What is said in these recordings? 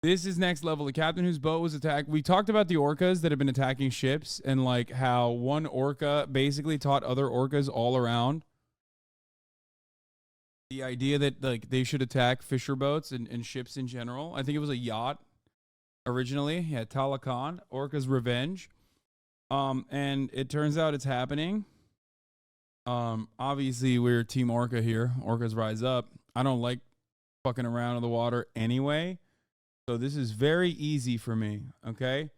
This is next level. The captain whose boat was attacked. We talked about the orcas that have been attacking ships and like how one orca basically taught other orcas all around the idea that like they should attack fisher boats and ships in general. I think it was a yacht originally. Yeah, Talakan, Orca's revenge. And it turns out it's happening. Obviously we're Team Orca here. Orcas rise up. I don't like fucking around in the water anyway. So this is very easy for me, okay?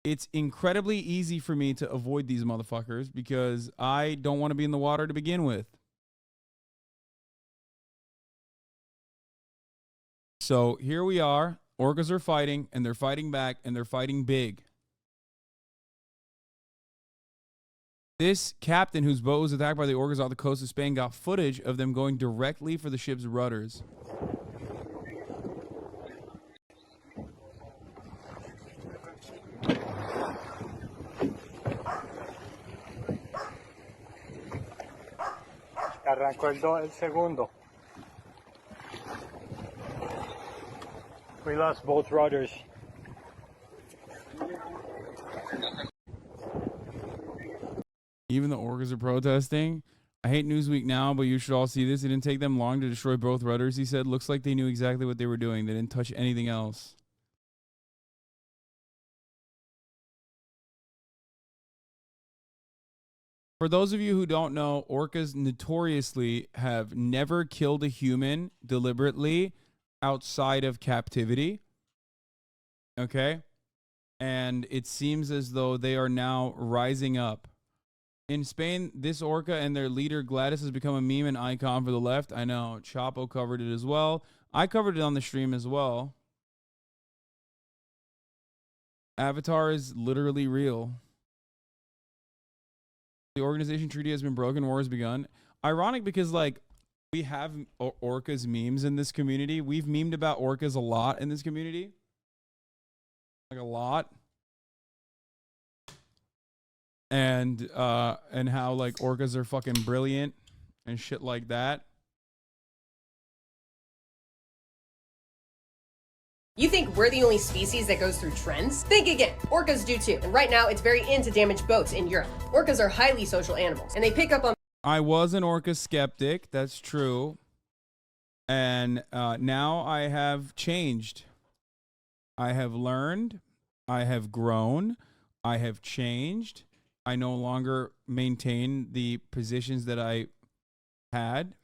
It's incredibly easy for me to avoid these motherfuckers because I don't want to be in the water to begin with. So here we are. Orcas are fighting, and they're fighting back, and they're fighting big. This captain whose boat was attacked by the orcas off the coast of Spain got footage of them going directly for the ship's rudders. Arrancó el segundo. We lost both rudders. Even the orcas are protesting. I hate Newsweek now, but you should all see this. It didn't take them long to destroy both rudders, he said. Looks like they knew exactly what they were doing. They didn't touch anything else. For those of you who don't know, orcas notoriously have never killed a human deliberately outside of captivity. Okay? And it seems as though they are now rising up. In Spain, this orca and their leader Gladys has become a meme and icon for the left. I know. Chapo covered it as well. I covered it on the stream as well. Avatar is literally real. The organization treaty has been broken. War has begun. Ironic because, like, we have orcas memes in this community. We've memed about orcas a lot in this community. Like, a lot. And how, like, orcas are fucking brilliant and shit like that. You think we're the only species that goes through trends? Think again. Orcas do too. And right now, it's very in to damage boats in Europe. Orcas are highly social animals, and they pick up on... I was an orca skeptic. That's true. And now I have changed. I have learned. I have grown. I have changed. I no longer maintain the positions that I had,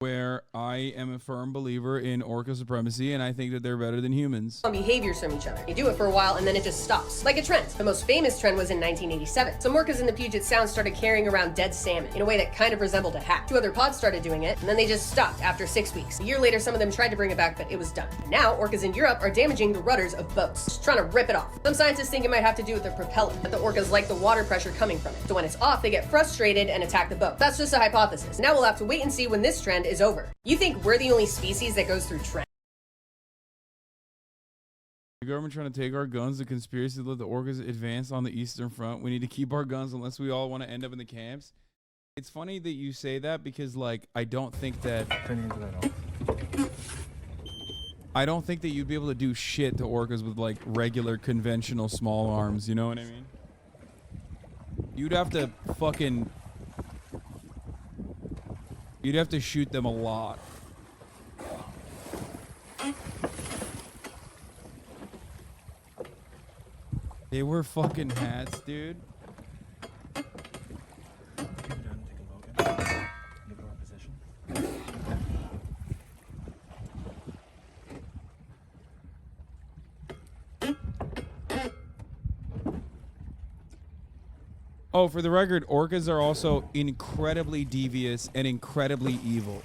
where I am a firm believer in orca supremacy, and I think that they're better than humans. Behaviors from each other. They do it for a while, and then it just stops. Like a trend. The most famous trend was in 1987. Some orcas in the Puget Sound started carrying around dead salmon in a way that kind of resembled a hat. 2 other pods started doing it, and then they just stopped after 6 weeks. A year later, some of them tried to bring it back, but it was done. And now, orcas in Europe are damaging the rudders of boats, just trying to rip it off. Some scientists think it might have to do with the propeller, that the orcas like the water pressure coming from it. So when it's off, they get frustrated and attack the boat. That's just a hypothesis. Now we'll have to wait and see when this trend is over. You think we're the only species that goes through trends? The government trying to take our guns. The conspiracy to let the orcas advance on the Eastern Front. We need to keep our guns unless we all want to end up in the camps. It's funny that you say that because, like, I don't think that you'd be able to do shit to orcas with, like, regular conventional small arms. You know what I mean? You'd have to fucking... You'd have to shoot them a lot. They were fucking hats, dude. Oh, for the record, orcas are also incredibly devious and incredibly evil.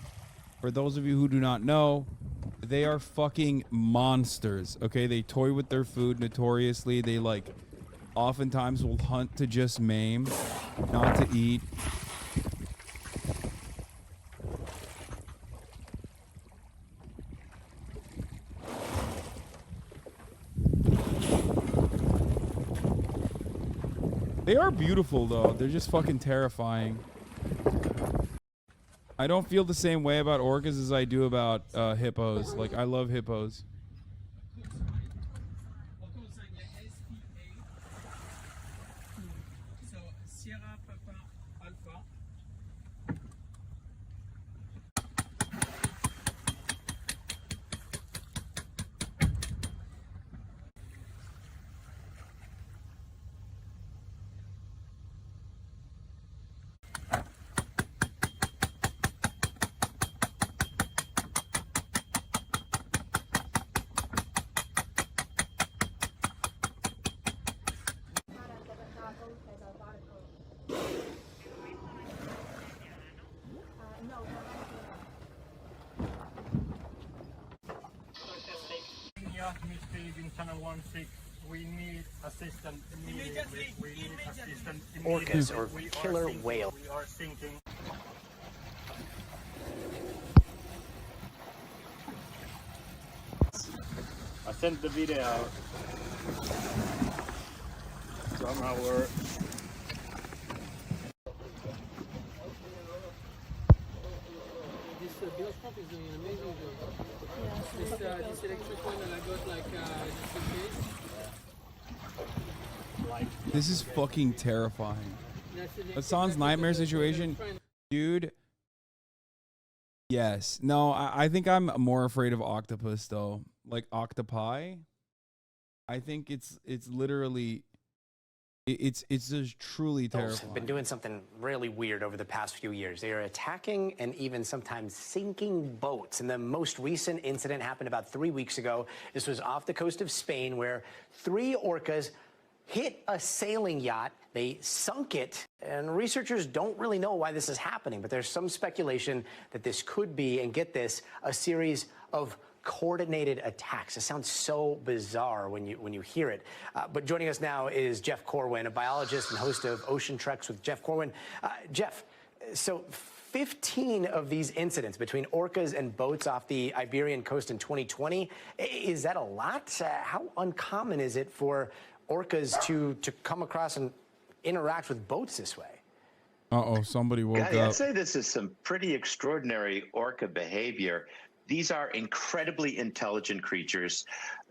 For those of you who do not know, they are fucking monsters, okay? They toy with their food notoriously. They, like, oftentimes will hunt to just maim, not to eat. They are beautiful, though. They're just fucking terrifying. I don't feel the same way about orcas as I do about hippos. Like, I love hippos. We need assistance immediately. We need assistance Orcas, or killer whale. We are sinking. I sent the video out. Somehow we're... This bioscope is doing an amazing job. This electric one that I got like just in case. This is fucking terrifying. Hassan's nightmare situation, dude. Yes. No, I think I'm more afraid of octopus though. Like octopi. I think it's literally it's just truly terrifying. Have been doing something really weird over the past few years. They are attacking and even sometimes sinking boats. And the most recent incident happened about 3 weeks ago. This was off the coast of Spain, where 3 orcas hit a sailing yacht. They sunk it, and researchers don't really know why this is happening, but there's some speculation that this could be, and get this, a series of coordinated attacks. It sounds so bizarre when you hear it. But joining us now is Jeff Corwin, a biologist and host of Ocean Treks with Jeff Corwin. Jeff, so 15 of these incidents between orcas and boats off the Iberian coast in 2020, is that a lot? How uncommon is it for orcas to come across and interact with boats this way? Uh-oh, somebody woke up. I'd say this is some pretty extraordinary orca behavior. These are incredibly intelligent creatures.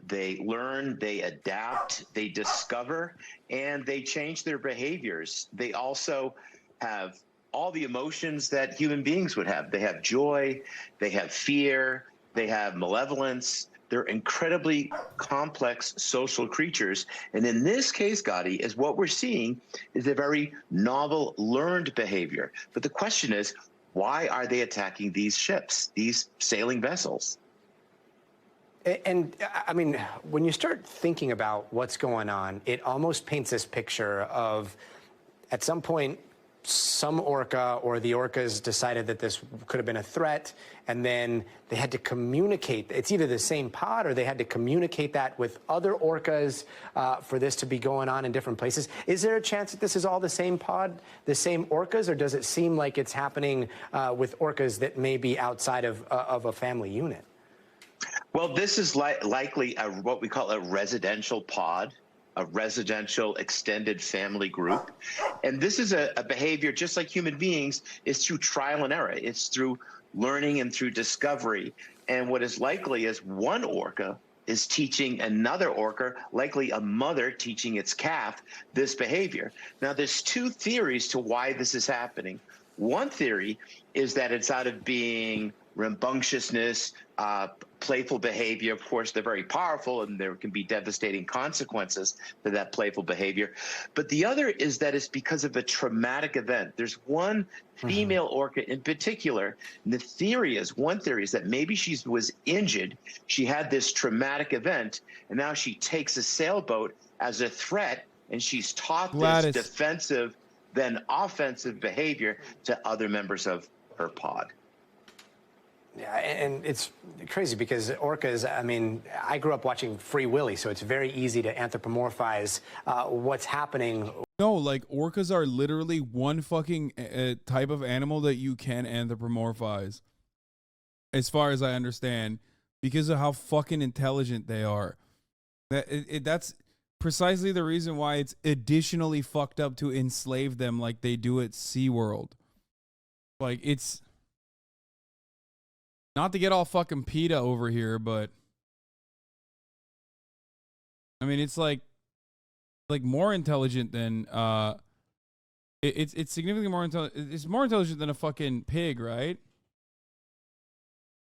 They learn, they adapt, they discover, and they change their behaviors. They also have all the emotions that human beings would have. They have joy, they have fear, they have malevolence. They're incredibly complex social creatures. And in this case, Gotti, is what we're seeing is a very novel learned behavior. But the question is, why are they attacking these ships, these sailing vessels? And I mean, when you start thinking about what's going on, it almost paints this picture of, at some point, some orca or the orcas decided that this could have been a threat, and then they had to communicate. It's either the same pod or they had to communicate that with other orcas for this to be going on in different places. Is there a chance that this is all the same pod, the same orcas, or does it seem like it's happening with orcas that may be outside of a family unit? Well, this is likely what we call a residential pod, a residential extended family group. And this is a behavior, just like human beings, is through trial and error. It's through learning and through discovery. And what is likely is one orca is teaching another orca, likely a mother teaching its calf, this behavior. Now, there's 2 theories to why this is happening. One theory is that it's out of being rambunctiousness, playful behavior. Of course, they're very powerful, and there can be devastating consequences to that playful behavior. But the other is that it's because of a traumatic event. There's one female orca in particular, and one theory is that maybe she was injured. She had this traumatic event, and now she takes a sailboat as a threat, and she's taught this defensive, then offensive behavior to other members of her pod. Yeah, and it's crazy because orcas, I mean, I grew up watching Free Willy, so it's very easy to anthropomorphize what's happening. No, like orcas are literally one fucking type of animal that you can anthropomorphize, as far as I understand, because of how fucking intelligent they are. That's precisely the reason why it's additionally fucked up to enslave them like they do at SeaWorld. Like, it's... Not to get all fucking PETA over here, but I mean, it's like more intelligent than it's significantly more intelligent. It's more intelligent than a fucking pig, right?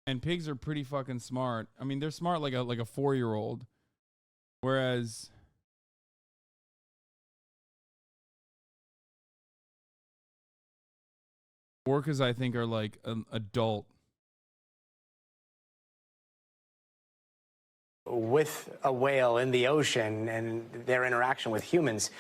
And pigs are pretty fucking smart. I mean, they're smart like a 4-year-old, whereas orcas, I think, are like an adult. With a whale in the ocean and their interaction with humans.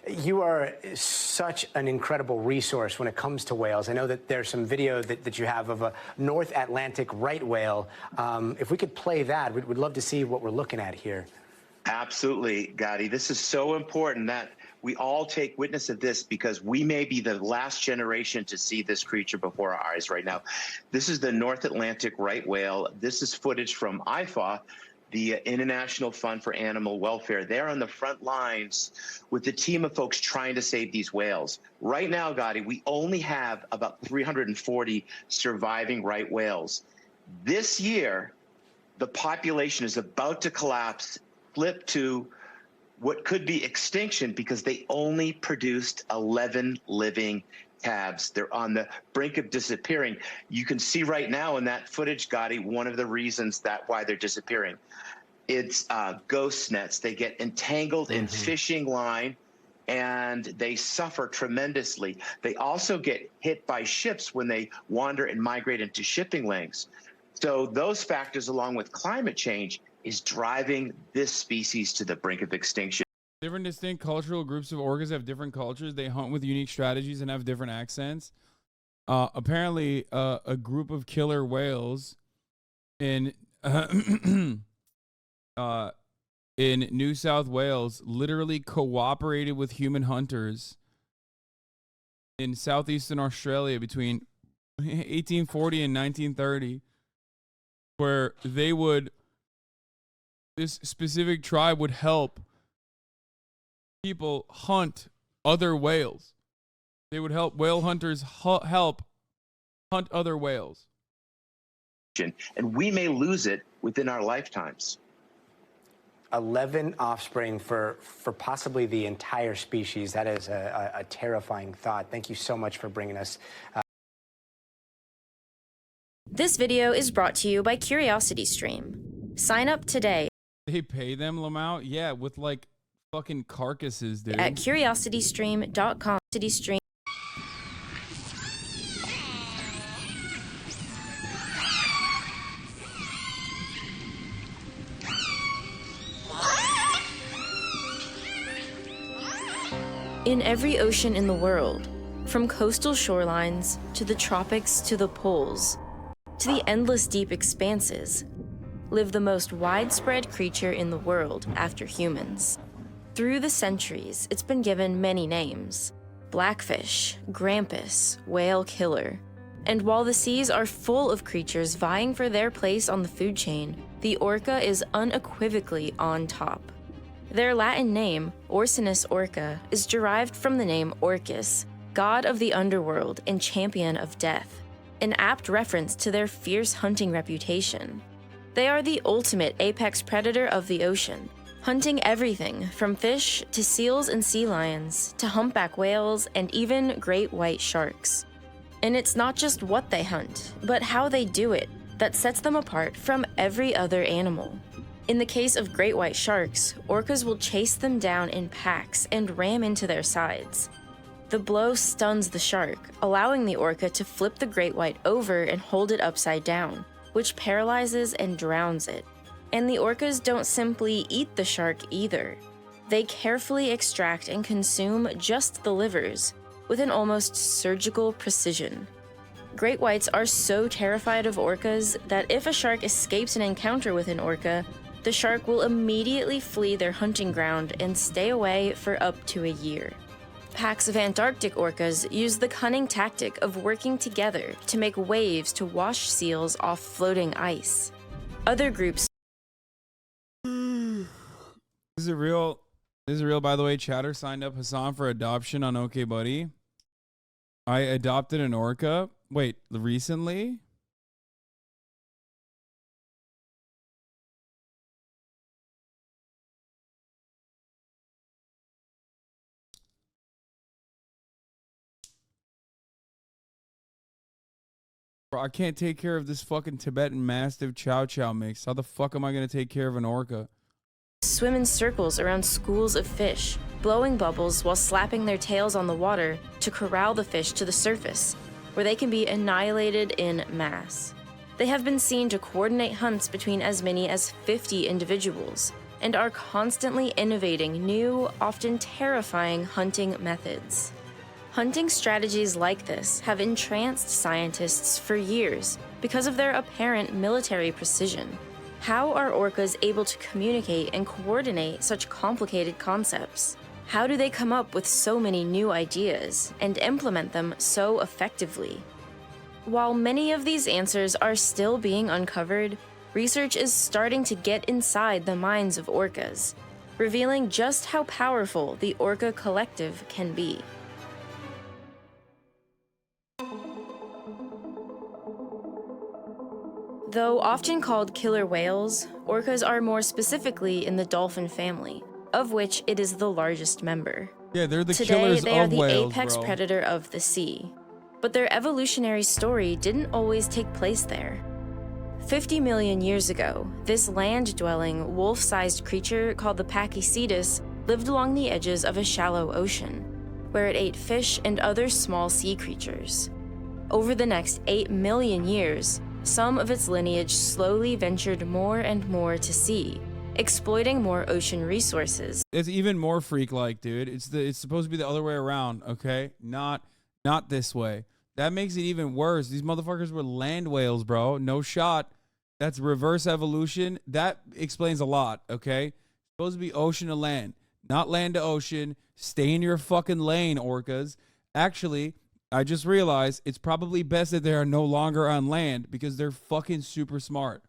You are such an incredible resource when it comes to whales. I know that there's some video that you have of a North Atlantic right whale. If we could play that, we'd love to see what we're looking at here. Absolutely, Gotti. This is so important that we all take witness of this because we may be the last generation to see this creature before our eyes right now. This is the North Atlantic right whale. This is footage from IFA, the International Fund for Animal Welfare. They're on the front lines with the team of folks trying to save these whales. Right now, Gotti, we only have about 340 surviving right whales. This year, the population is about to collapse, flip to what could be extinction because they only produced 11 living calves. They're on the brink of disappearing. You can see right now in that footage, Gotti, one of the reasons why they're disappearing. It's ghost nets. They get entangled in fishing line and they suffer tremendously. They also get hit by ships when they wander and migrate into shipping lanes. So those factors, along with climate change, is driving this species to the brink of extinction. Different distinct cultural groups of orcas have different cultures. They hunt with unique strategies and have different accents. Apparently, a group of killer whales in New South Wales literally cooperated with human hunters in southeastern Australia between 1840 and 1930, where this specific tribe would help people hunt other whales. They would help whale hunters help hunt other whales. And we may lose it within our lifetimes. 11 offspring for possibly the entire species. That is a terrifying thought. Thank you so much for bringing us. This video is brought to you by CuriosityStream. Sign up today. They pay them, Lamau? Yeah, with like fucking carcasses, dude. At curiositystream.com. Stream. In every ocean in the world, from coastal shorelines to the tropics to the poles, to the endless deep expanses, live the most widespread creature in the world after humans. Through the centuries, it's been given many names: blackfish, grampus, whale killer. And while the seas are full of creatures vying for their place on the food chain, the orca is unequivocally on top. Their Latin name, Orcinus orca, is derived from the name Orcus, god of the underworld and champion of death, an apt reference to their fierce hunting reputation. They are the ultimate apex predator of the ocean, hunting everything from fish to seals and sea lions to humpback whales and even great white sharks. And it's not just what they hunt, but how they do it that sets them apart from every other animal. In the case of great white sharks, orcas will chase them down in packs and ram into their sides. The blow stuns the shark, allowing the orca to flip the great white over and hold it upside down, which paralyzes and drowns it. And the orcas don't simply eat the shark either. They carefully extract and consume just the livers, with an almost surgical precision. Great whites are so terrified of orcas that if a shark escapes an encounter with an orca, the shark will immediately flee their hunting ground and stay away for up to a year. Packs of Antarctic orcas use the cunning tactic of working together to make waves to wash seals off floating ice. Other groups. This is real, by the way. Chatter signed up Hasan for adoption on OK Buddy. I adopted an orca. Wait, recently? Bro, I can't take care of this fucking Tibetan Mastiff Chow Chow mix. How the fuck am I gonna take care of an orca? Swim in circles around schools of fish, blowing bubbles while slapping their tails on the water to corral the fish to the surface, where they can be annihilated in mass. They have been seen to coordinate hunts between as many as 50 individuals, and are constantly innovating new, often terrifying hunting methods. Hunting strategies like this have entranced scientists for years because of their apparent military precision. How are orcas able to communicate and coordinate such complicated concepts? How do they come up with so many new ideas and implement them so effectively? While many of these answers are still being uncovered, research is starting to get inside the minds of orcas, revealing just how powerful the orca collective can be. Though often called killer whales, orcas are more specifically in the dolphin family, of which it is the largest member. Yeah, they're the Today, killers they are of the whales, apex bro. predator of the sea. But their evolutionary story didn't always take place there. 50 million years ago, this land-dwelling, wolf-sized creature called the Pachycetus lived along the edges of a shallow ocean, where it ate fish and other small sea creatures. Over the next 8 million years, some of its lineage slowly ventured more and more to sea, exploiting more ocean resources. It's even more freak-like, dude. It's supposed to be the other way around, okay? Not this way. That makes it even worse. These motherfuckers were land whales, bro. No shot. That's reverse evolution. That explains a lot, okay? Supposed to be ocean to land, not land to ocean. Stay in your fucking lane, orcas. Actually, I just realized it's probably best that they are no longer on land because they're fucking super smart.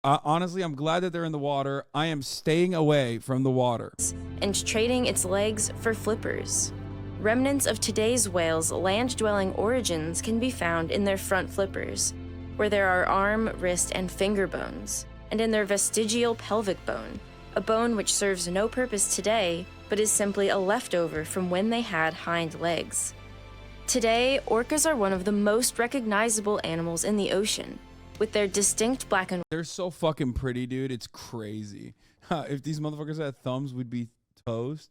Honestly, I'm glad that they're in the water. I am staying away from the water. And trading its legs for flippers. Remnants of today's whales' land-dwelling origins can be found in their front flippers, where there are arm, wrist, and finger bones, and in their vestigial pelvic bone, a bone which serves no purpose today, but is simply a leftover from when they had hind legs. Today, orcas are one of the most recognizable animals in the ocean, with their distinct black and They're so fucking pretty, dude. It's crazy. If these motherfuckers had thumbs, we'd be toast.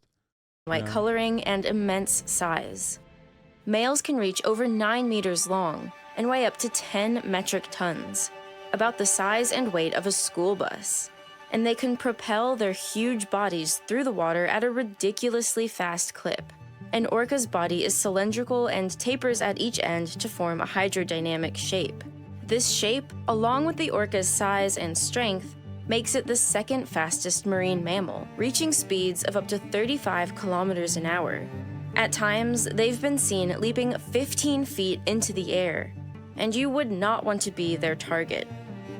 white coloring and immense size. Males can reach over 9 meters long and weigh up to 10 metric tons, about the size and weight of a school bus. And they can propel their huge bodies through the water at a ridiculously fast clip. An orca's body is cylindrical and tapers at each end to form a hydrodynamic shape. This shape, along with the orca's size and strength, makes it the second fastest marine mammal, reaching speeds of up to 35 kilometers an hour. At times, they've been seen leaping 15 feet into the air, and you would not want to be their target.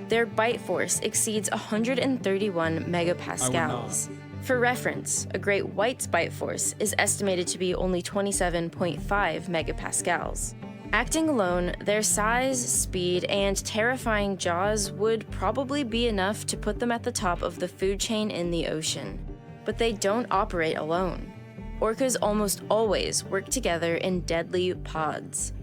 Their bite force exceeds 131 megapascals. For reference, a great white's bite force is estimated to be only 27.5 megapascals. Acting alone, their size, speed, and terrifying jaws would probably be enough to put them at the top of the food chain in the ocean. But they don't operate alone. Orcas almost always work together in deadly pods.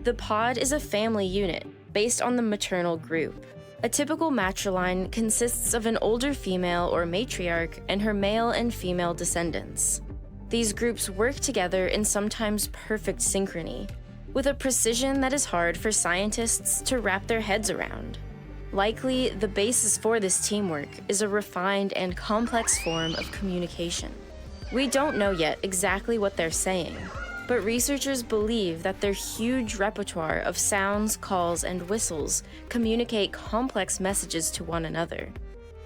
The pod is a family unit based on the maternal group. A typical matriline consists of an older female or matriarch and her male and female descendants. These groups work together in sometimes perfect synchrony, with a precision that is hard for scientists to wrap their heads around. Likely, the basis for this teamwork is a refined and complex form of communication. We don't know yet exactly what they're saying, but researchers believe that their huge repertoire of sounds, calls, and whistles communicate complex messages to one another.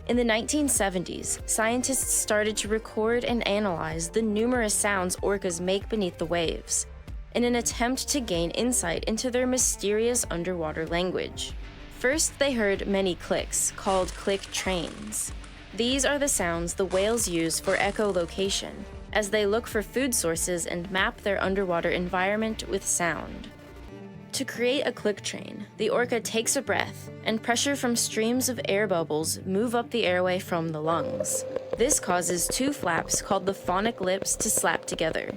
In the 1970s, scientists started to record and analyze the numerous sounds orcas make beneath the waves, in an attempt to gain insight into their mysterious underwater language. First, they heard many clicks, called click trains. These are the sounds the whales use for echolocation, as they look for food sources and map their underwater environment with sound. To create a click train, the orca takes a breath, and pressure from streams of air bubbles move up the airway from the lungs. This causes two flaps called the phonic lips to slap together.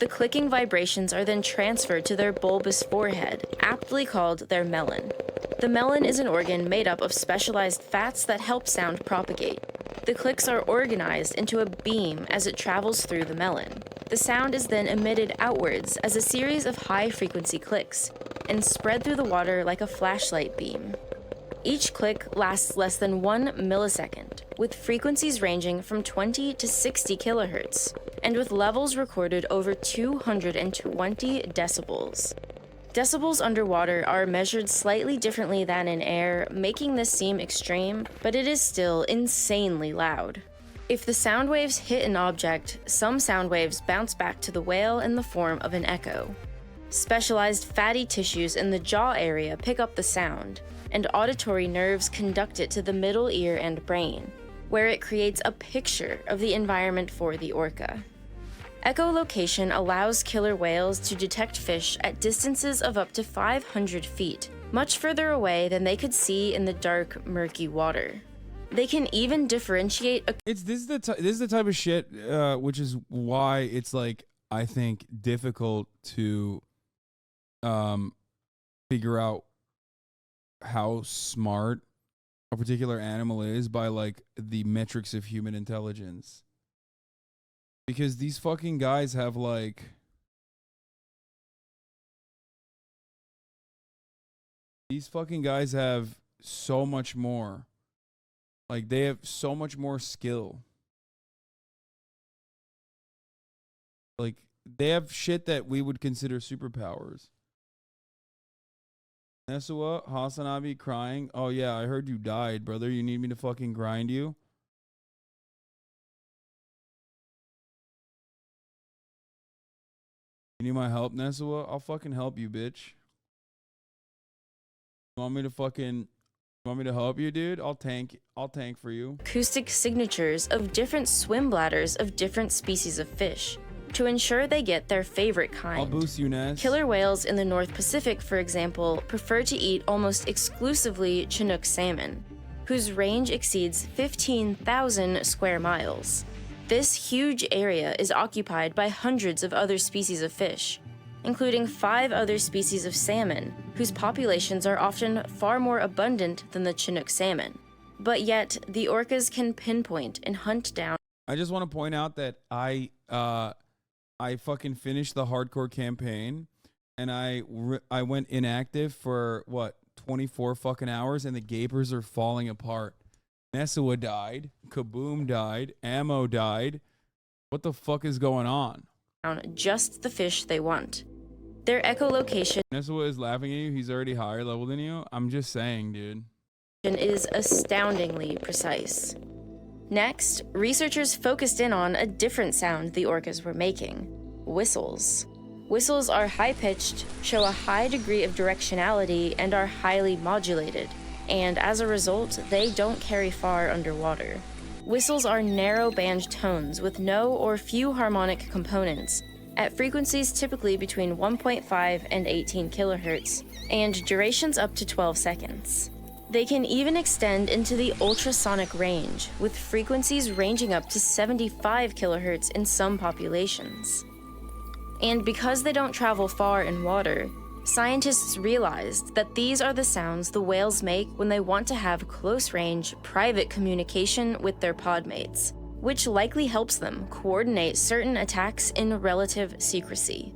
The clicking vibrations are then transferred to their bulbous forehead, aptly called their melon. The melon is an organ made up of specialized fats that help sound propagate. The clicks are organized into a beam as it travels through the melon. The sound is then emitted outwards as a series of high-frequency clicks and spread through the water like a flashlight beam. Each click lasts less than 1 millisecond, with frequencies ranging from 20 to 60 kilohertz, and with levels recorded over 220 decibels. Decibels underwater are measured slightly differently than in air, making this seem extreme, but it is still insanely loud. If the sound waves hit an object, some sound waves bounce back to the whale in the form of an echo. Specialized fatty tissues in the jaw area pick up the sound, and auditory nerves conduct it to the middle ear and brain, where it creates a picture of the environment for the orca. Echolocation allows killer whales to detect fish at distances of up to 500 feet, much further away than they could see in the dark, murky water. They can even differentiate This is the type of shit, which is why it's like, I think, difficult to figure out how smart a particular animal is by like the metrics of human intelligence. Because these fucking guys have like so much more. Like they have so much more skill. Like they have shit that we would consider superpowers. Nesua, HasanAbi crying. Oh yeah, I heard you died, brother. You need me to fucking grind you? You need my help, Nesua? I'll fucking help you, bitch. You want me to help you, dude? I'll tank for you. Acoustic signatures of different swim bladders of different species of fish to ensure they get their favorite kind. I'll boost you, Ness. Killer whales in the North Pacific, for example, prefer to eat almost exclusively Chinook salmon, whose range exceeds 15,000 square miles. This huge area is occupied by hundreds of other species of fish, including 5 other species of salmon, whose populations are often far more abundant than the Chinook salmon. But yet, the orcas can pinpoint and hunt down. I just want to point out that I fucking finished the hardcore campaign, and I went inactive for, 24 fucking hours, and the gapers are falling apart. Nesua died. Kaboom died. Ammo died. What the fuck is going on? Just the fish they want. Their echolocation Nesua is laughing at you. He's already higher level than you. I'm just saying, dude. is astoundingly precise. Next, researchers focused in on a different sound the orcas were making: whistles. Whistles are high-pitched, show a high degree of directionality, and are highly modulated, and as a result, they don't carry far underwater. Whistles are narrow-band tones with no or few harmonic components, at frequencies typically between 1.5 and 18 kilohertz, and durations up to 12 seconds. They can even extend into the ultrasonic range, with frequencies ranging up to 75 kilohertz in some populations. And because they don't travel far in water, scientists realized that these are the sounds the whales make when they want to have close-range, private communication with their podmates, which likely helps them coordinate certain attacks in relative secrecy.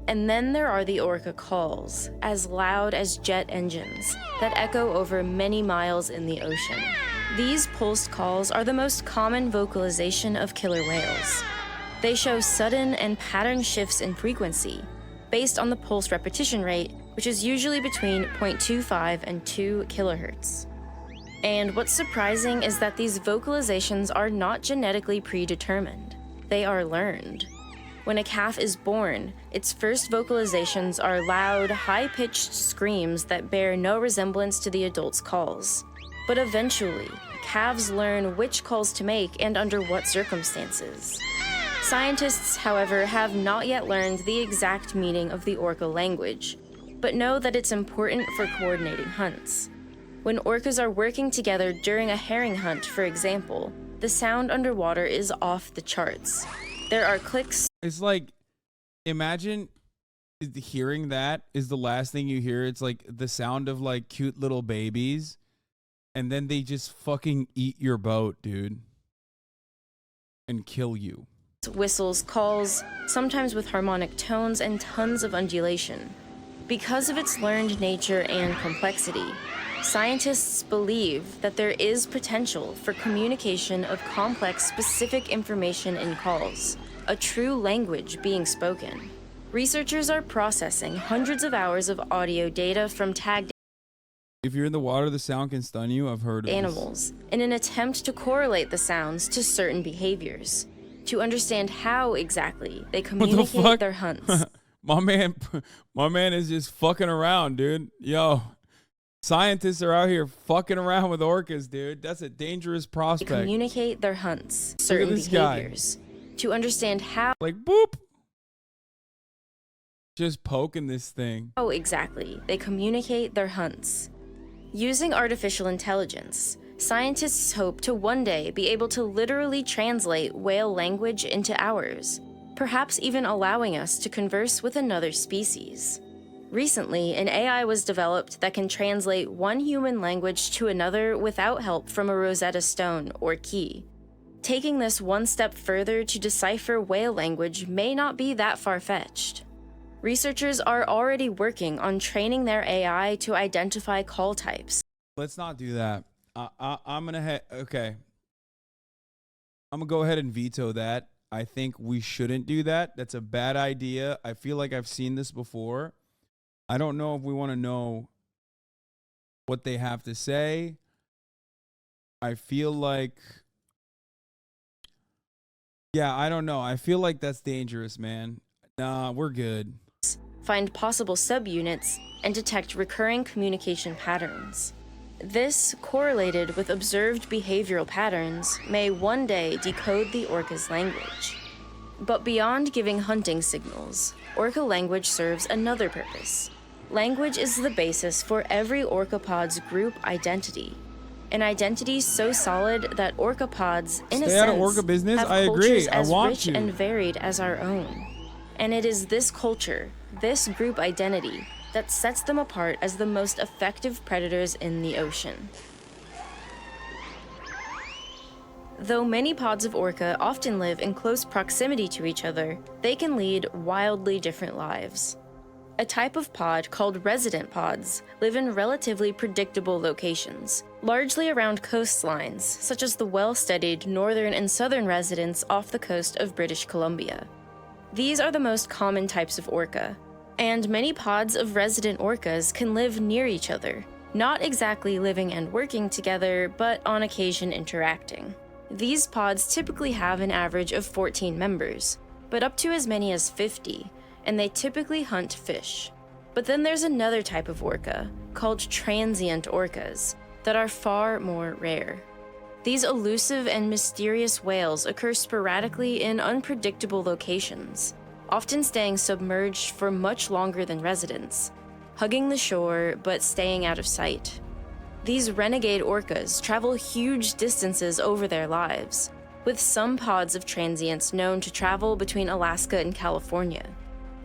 And then there are the orca calls, as loud as jet engines, that echo over many miles in the ocean. These pulsed calls are the most common vocalization of killer whales. They show sudden and pattern shifts in frequency, based on the pulse repetition rate, which is usually between 0.25 and 2 kilohertz. And what's surprising is that these vocalizations are not genetically predetermined. They are learned. When a calf is born, its first vocalizations are loud, high-pitched screams that bear no resemblance to the adult's calls. But eventually, calves learn which calls to make and under what circumstances. Scientists, however, have not yet learned the exact meaning of the orca language, but know that it's important for coordinating hunts. When orcas are working together during a herring hunt, for example, the sound underwater is off the charts. There are clicks. It's like imagine hearing that is the last thing you hear. It's like the sound of like cute little babies, and then they just fucking eat your boat, dude, and kill you. Whistles, calls, sometimes with harmonic tones and tons of undulation. Because of its learned nature and complexity, scientists believe that there is potential for communication of complex, specific information in calls, a true language being spoken. Researchers are processing hundreds of hours of audio data from tagged If you're in the water, the sound can stun you. I've heard of animals in an attempt to correlate the sounds to certain behaviors, to understand how exactly they communicate their hunts. my man is just fucking around, dude. Yo, scientists are out here fucking around with orcas, dude. That's a dangerous They prospect. communicate their hunts, certain this guy. behaviors, to understand how Like boop, just poking this thing. exactly they communicate their hunts. Using artificial intelligence, scientists hope to one day be able to literally translate whale language into ours, perhaps even allowing us to converse with another species. Recently, an AI was developed that can translate one human language to another without help from a Rosetta Stone or key. Taking this one step further to decipher whale language may not be that far-fetched. Researchers are already working on training their AI to identify call types. Let's not do that. I'm gonna okay. I'm gonna go ahead and veto that. I think we shouldn't do that. That's a bad idea. I feel like I've seen this before. I don't know if we want to know what they have to say. I feel like, yeah, I don't know. I feel like that's dangerous, man. Nah, we're good. Find possible subunits, and detect recurring communication patterns. This, correlated with observed behavioral patterns, may one day decode the orca's language. But beyond giving hunting signals, orca language serves another purpose. Language is the basis for every orcapod's group identity. An identity so solid that orcapods, in a Stay out of sense, orca business? have I agree. cultures I as want rich to. and varied as our own. And it is this culture, this group identity, that sets them apart as the most effective predators in the ocean. Though many pods of orca often live in close proximity to each other, they can lead wildly different lives. A type of pod called resident pods live in relatively predictable locations, largely around coastlines, such as the well-studied northern and southern residents off the coast of British Columbia. These are the most common types of orca, and many pods of resident orcas can live near each other, not exactly living and working together, but on occasion interacting. These pods typically have an average of 14 members, but up to as many as 50, and they typically hunt fish. But then there's another type of orca, called transient orcas, that are far more rare. These elusive and mysterious whales occur sporadically in unpredictable locations, often staying submerged for much longer than residents, hugging the shore but staying out of sight. These renegade orcas travel huge distances over their lives, with some pods of transients known to travel between Alaska and California.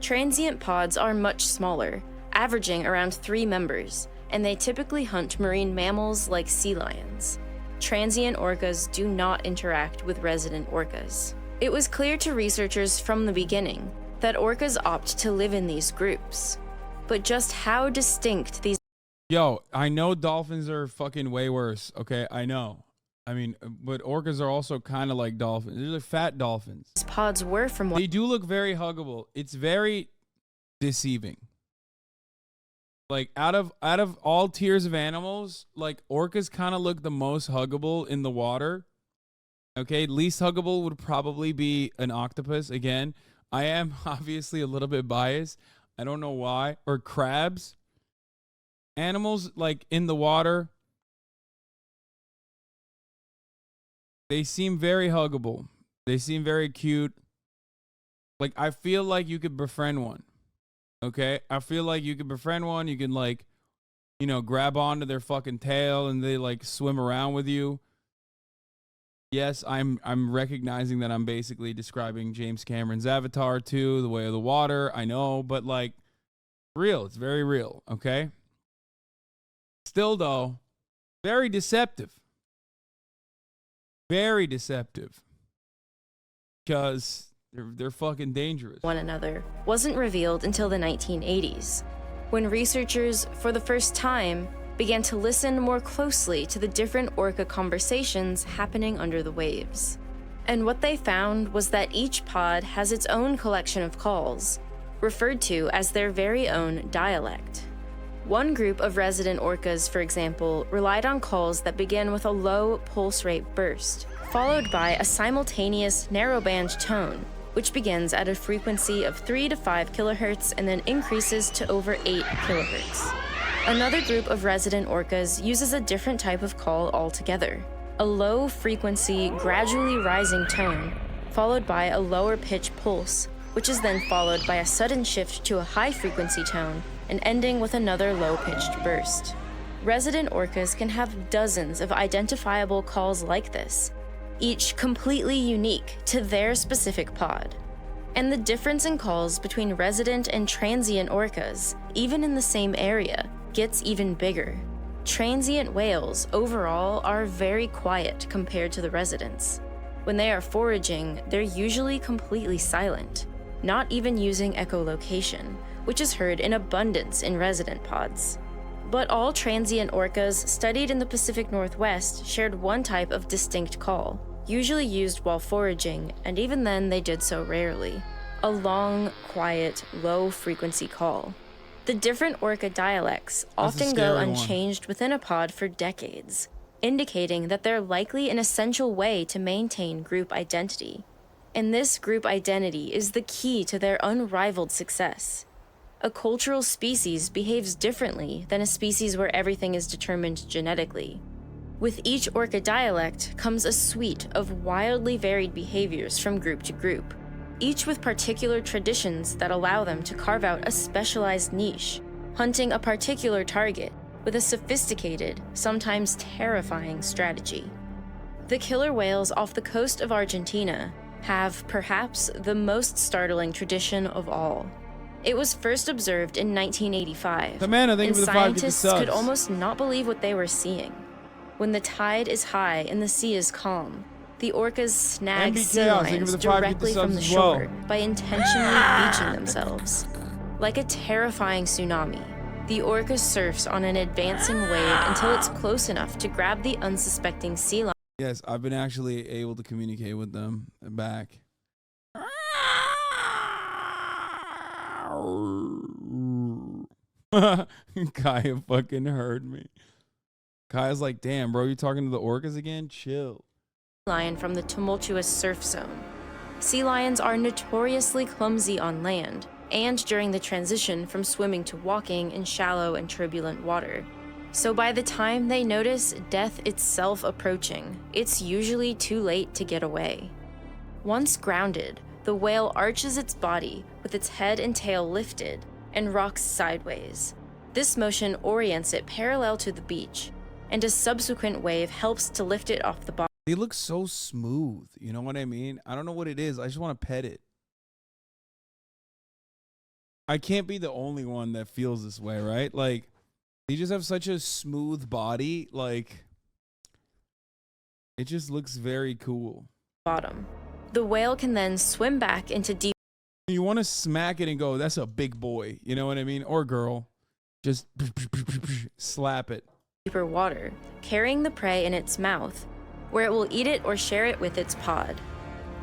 Transient pods are much smaller, averaging around 3 members, and they typically hunt marine mammals like sea lions. Transient orcas do not interact with resident orcas. It was clear to researchers from the beginning that orcas opt to live in these groups. But just how distinct these Yo, I know dolphins are fucking way worse. Okay, I know. I mean, but orcas are also kind of like dolphins. They're like fat dolphins. pods were from They do look very huggable. It's very deceiving. Like out of all tiers of animals, like orcas kind of look the most huggable in the water. Okay, least huggable would probably be an octopus. Again, I am obviously a little bit biased. I don't know why. Or crabs. Animals like in the water, they seem very huggable. They seem very cute. Like I feel like you could befriend one. Okay? I feel like you could befriend one. You can like, you know, grab onto their fucking tail and they like swim around with you. Yes, I'm recognizing that I'm basically describing James Cameron's Avatar 2, The Way of the Water. I know, but like, real. It's very real, okay? Still, though, very deceptive. Very deceptive. Because they're fucking dangerous. One another wasn't revealed until the 1980s, when researchers, for the first time, began to listen more closely to the different orca conversations happening under the waves. And what they found was that each pod has its own collection of calls, referred to as their very own dialect. One group of resident orcas, for example, relied on calls that began with a low pulse rate burst, followed by a simultaneous narrowband tone, which begins at a frequency of 3 to 5 kilohertz and then increases to over 8 kilohertz. Another group of resident orcas uses a different type of call altogether, a low frequency, gradually rising tone, followed by a lower pitch pulse, which is then followed by a sudden shift to a high frequency tone and ending with another low pitched burst. Resident orcas can have dozens of identifiable calls like this, each completely unique to their specific pod. And the difference in calls between resident and transient orcas, even in the same area, gets even bigger. Transient whales overall are very quiet compared to the residents. When they are foraging, they're usually completely silent, not even using echolocation, which is heard in abundance in resident pods. But all transient orcas studied in the Pacific Northwest shared one type of distinct call, usually used while foraging, and even then they did so rarely. A long, quiet, low-frequency call. The different orca dialects often go unchanged within a pod for decades, indicating that they're likely an essential way to maintain group identity. And this group identity is the key to their unrivaled success. A cultural species behaves differently than a species where everything is determined genetically. With each orca dialect comes a suite of wildly varied behaviors from group to group, each with particular traditions that allow them to carve out a specialized niche, hunting a particular target with a sophisticated, sometimes terrifying strategy. The killer whales off the coast of Argentina have perhaps the most startling tradition of all. It was first observed in 1985, and scientists could almost not believe what they were seeing. When the tide is high and the sea is calm, the orcas snag sea lions directly from the shore by intentionally beaching themselves. Like a terrifying tsunami, the orca surfs on an advancing wave until it's close enough to grab the unsuspecting sea lion. Yes, I've been actually able to communicate with them back. Kaya fucking heard me. Kaya's like, damn, bro, you talking to the orcas again? Chill. Lion from the tumultuous surf zone. Sea lions are notoriously clumsy on land and during the transition from swimming to walking in shallow and turbulent water. So by the time they notice death itself approaching, it's usually too late to get away. Once grounded, the whale arches its body with its head and tail lifted and rocks sideways. This motion orients it parallel to the beach, and a subsequent wave helps to lift it off the bottom. They look so smooth, you know what I mean? I don't know what it is. I just want to pet it. I can't be the only one that feels this way, right? Like, they just have such a smooth body. Like, it just looks very cool. Bottom. The whale can then swim back into deep. You want to smack it and go, that's a big boy. You know what I mean? Or girl. Just slap it. Deeper water, carrying the prey in its mouth, where it will eat it or share it with its pod.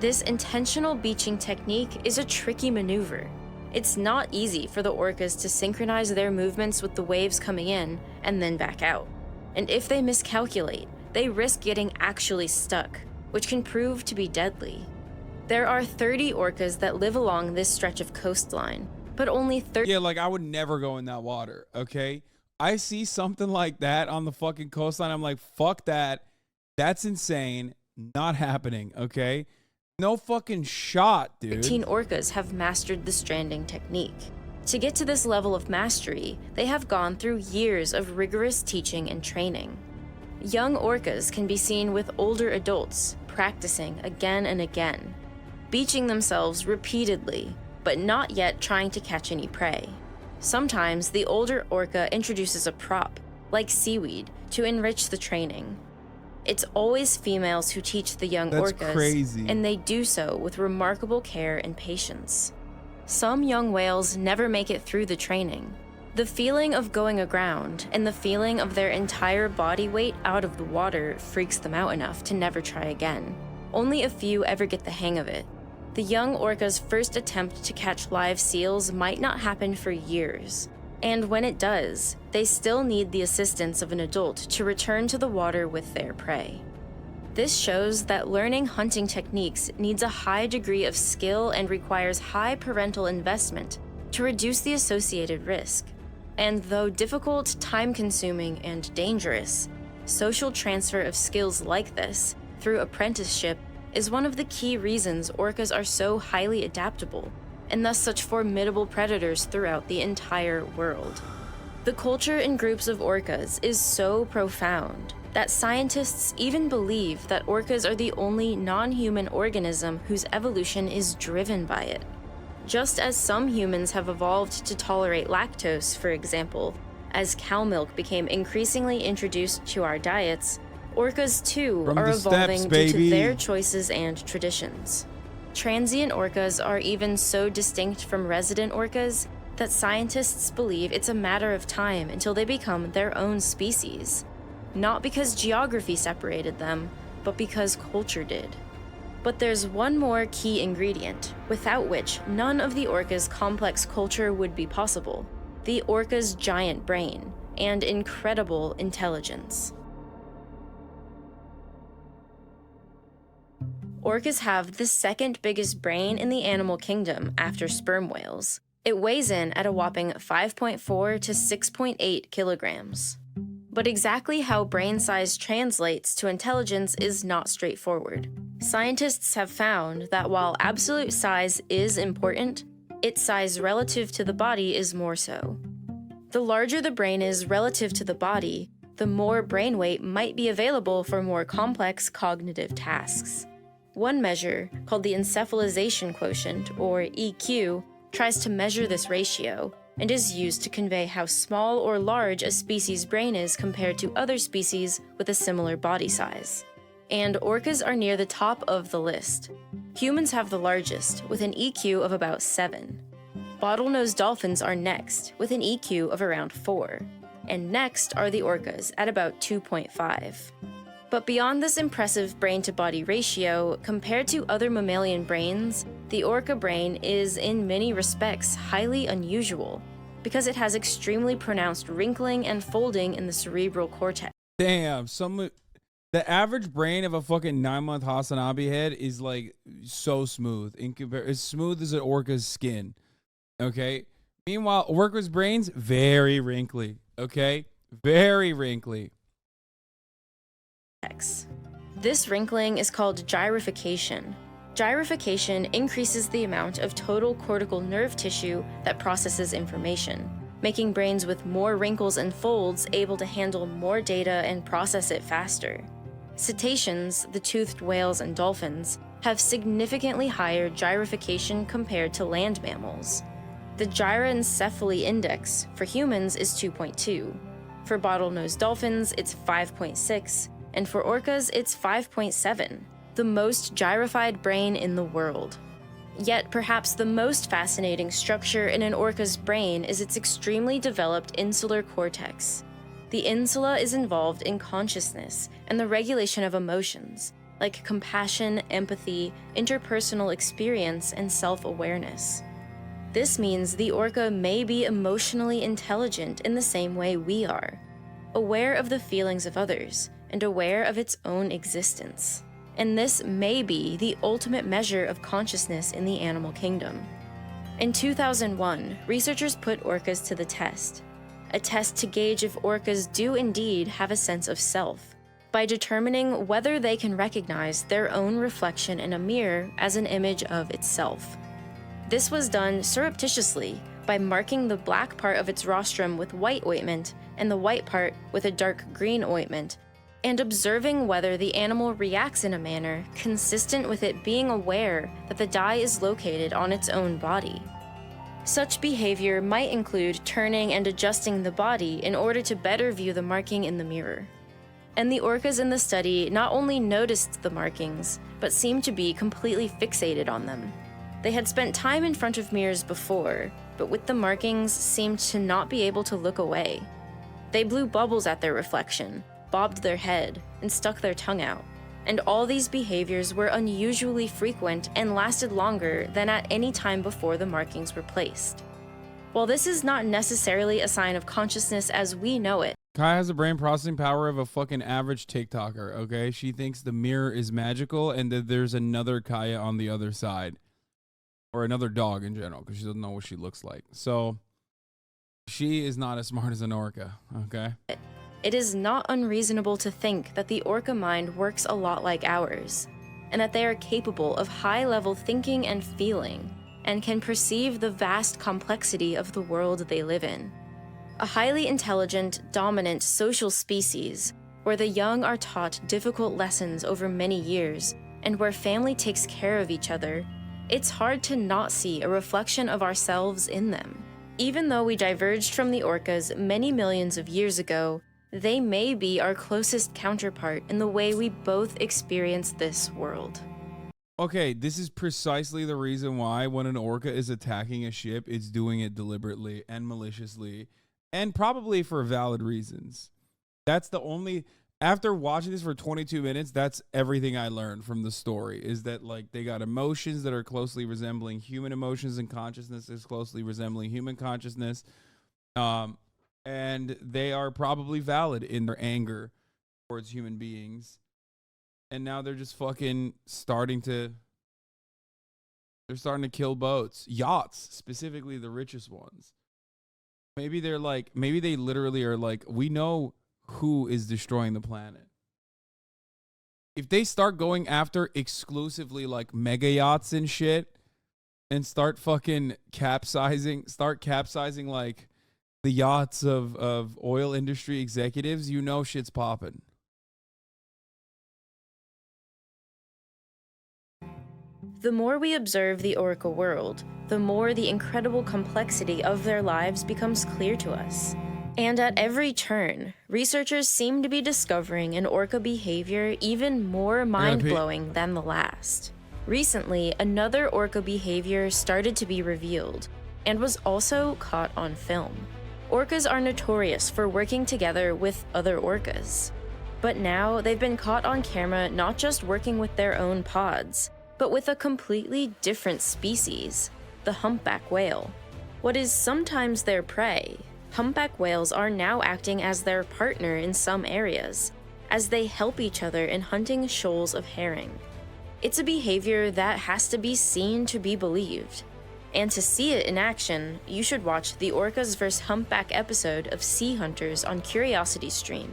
This intentional beaching technique is a tricky maneuver. It's not easy for the orcas to synchronize their movements with the waves coming in and then back out. And if they miscalculate, they risk getting actually stuck, which can prove to be deadly. There are 30 orcas that live along this stretch of coastline, but only 30. Yeah, like I would never go in that water, okay? I see something like that on the fucking coastline. I'm like, fuck that. That's insane. Not happening, okay? No fucking shot, dude. 13 orcas have mastered the stranding technique. To get to this level of mastery, they have gone through years of rigorous teaching and training. young orcas can be seen with older adults practicing again and again, beaching themselves repeatedly, but not yet trying to catch any prey. Sometimes the older orca introduces a prop, like seaweed, to enrich the training. It's always females who teach the young That's orcas, crazy. and they do so with remarkable care and patience. Some young whales never make it through the training. The feeling of going aground and the feeling of their entire body weight out of the water freaks them out enough to never try again. Only a few ever get the hang of it. The young orca's first attempt to catch live seals might not happen for years. And when it does, they still need the assistance of an adult to return to the water with their prey. This shows that learning hunting techniques needs a high degree of skill and requires high parental investment to reduce the associated risk. And though difficult, time-consuming, and dangerous, social transfer of skills like this through apprenticeship is one of the key reasons orcas are so highly adaptable, and thus such formidable predators throughout the entire world. The culture in groups of orcas is so profound that scientists even believe that orcas are the only non-human organism whose evolution is driven by it. Just as some humans have evolved to tolerate lactose, for example, as cow milk became increasingly introduced to our diets, orcas too From are the evolving steppes, due to baby. their choices and traditions. Transient orcas are even so distinct from resident orcas that scientists believe it's a matter of time until they become their own species. Not because geography separated them, but because culture did. But there's one more key ingredient, without which none of the orca's complex culture would be possible: the orca's giant brain and incredible intelligence. Orcas have the second biggest brain in the animal kingdom after sperm whales. It weighs in at a whopping 5.4 to 6.8 kilograms. But exactly how brain size translates to intelligence is not straightforward. Scientists have found that while absolute size is important, its size relative to the body is more so. The larger the brain is relative to the body, the more brain weight might be available for more complex cognitive tasks. One measure, called the encephalization quotient, or EQ, tries to measure this ratio and is used to convey how small or large a species' brain is compared to other species with a similar body size. And orcas are near the top of the list. Humans have the largest, with an EQ of about 7. Bottlenose dolphins are next, with an EQ of around 4. And next are the orcas, at about 2.5. But beyond this impressive brain-to-body ratio, compared to other mammalian brains, the orca brain is, in many respects, highly unusual, because it has extremely pronounced wrinkling and folding in the cerebral cortex. Damn, the average brain of a fucking 9-month HasanAbi head is like so smooth. As smooth as an orca's skin. Okay? Meanwhile, orca's brains, very wrinkly. Okay? Very wrinkly. This wrinkling is called gyrification. Gyrification increases the amount of total cortical nerve tissue that processes information, making brains with more wrinkles and folds able to handle more data and process it faster. Cetaceans, the toothed whales and dolphins, have significantly higher gyrification compared to land mammals. The gyroencephaly index for humans is 2.2. For bottlenose dolphins, it's 5.6. And for orcas, it's 5.7, the most gyrified brain in the world. Yet perhaps the most fascinating structure in an orca's brain is its extremely developed insular cortex. The insula is involved in consciousness and the regulation of emotions, like compassion, empathy, interpersonal experience, and self-awareness. This means the orca may be emotionally intelligent in the same way we are, aware of the feelings of others, and aware of its own existence. And this may be the ultimate measure of consciousness in the animal kingdom. In 2001, researchers put orcas to the test, a test to gauge if orcas do indeed have a sense of self, by determining whether they can recognize their own reflection in a mirror as an image of itself. This was done surreptitiously by marking the black part of its rostrum with white ointment and the white part with a dark green ointment, and observing whether the animal reacts in a manner consistent with it being aware that the dye is located on its own body. Such behavior might include turning and adjusting the body in order to better view the marking in the mirror. And the orcas in the study not only noticed the markings, but seemed to be completely fixated on them. They had spent time in front of mirrors before, but with the markings seemed to not be able to look away. They blew bubbles at their reflection, bobbed their head, and stuck their tongue out. And all these behaviors were unusually frequent and lasted longer than at any time before the markings were placed. While this is not necessarily a sign of consciousness as we know it, Kai has a brain processing power of a fucking average TikToker, okay? She thinks the mirror is magical and that there's another Kaya on the other side. Or another dog in general, because she doesn't know what she looks like. So, she is not as smart as an orca, okay? it is not unreasonable to think that the orca mind works a lot like ours, and that they are capable of high-level thinking and feeling, and can perceive the vast complexity of the world they live in. A highly intelligent, dominant social species, where the young are taught difficult lessons over many years, and where family takes care of each other, it's hard to not see a reflection of ourselves in them. Even though we diverged from the orcas many millions of years ago, they may be our closest counterpart in the way we both experience this world. Okay, this is precisely the reason why when an orca is attacking a ship, it's doing it deliberately and maliciously, and probably for valid reasons. That's the only... After watching this for 22 minutes, that's everything I learned from the story, is that, like, they got emotions that are closely resembling human emotions, and consciousness is closely resembling human consciousness. And they are probably valid in their anger towards human beings. And now they're just fucking starting to kill boats, yachts, specifically the richest ones. Maybe they're like, maybe they literally are like, we know who is destroying the planet. If they start going after exclusively like mega yachts and shit and start fucking capsizing like the yachts of oil industry executives, you know shit's popping. The more we observe the orca world, the more the incredible complexity of their lives becomes clear to us. And at every turn, researchers seem to be discovering an orca behavior even more mind-blowing than the last. Recently, another orca behavior started to be revealed, and was also caught on film. Orcas are notorious for working together with other orcas. But now, they've been caught on camera not just working with their own pods, but with a completely different species, the humpback whale. What is sometimes their prey, humpback whales are now acting as their partner in some areas, as they help each other in hunting shoals of herring. It's a behavior that has to be seen to be believed. And to see it in action, you should watch the Orcas vs. Humpback episode of Sea Hunters on CuriosityStream.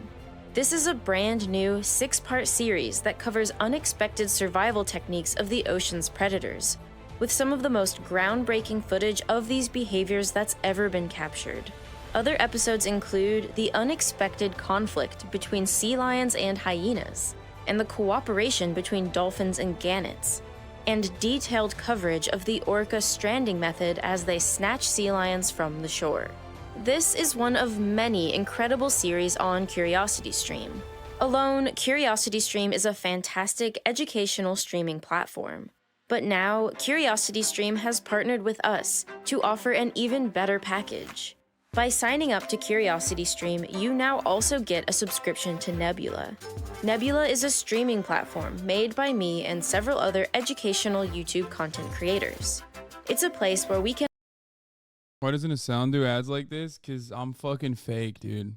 This is a brand new 6-part series that covers unexpected survival techniques of the ocean's predators, with some of the most groundbreaking footage of these behaviors that's ever been captured. Other episodes include the unexpected conflict between sea lions and hyenas, and the cooperation between dolphins and gannets, and detailed coverage of the orca stranding method as they snatch sea lions from the shore. This is one of many incredible series on CuriosityStream. Alone, CuriosityStream is a fantastic educational streaming platform. But now, CuriosityStream has partnered with us to offer an even better package. By signing up to CuriosityStream, you now also get a subscription to Nebula. Nebula is a streaming platform made by me and several other educational YouTube content creators. It's a place where we can... Why doesn't a sound do ads like this? Because I'm fucking fake, dude.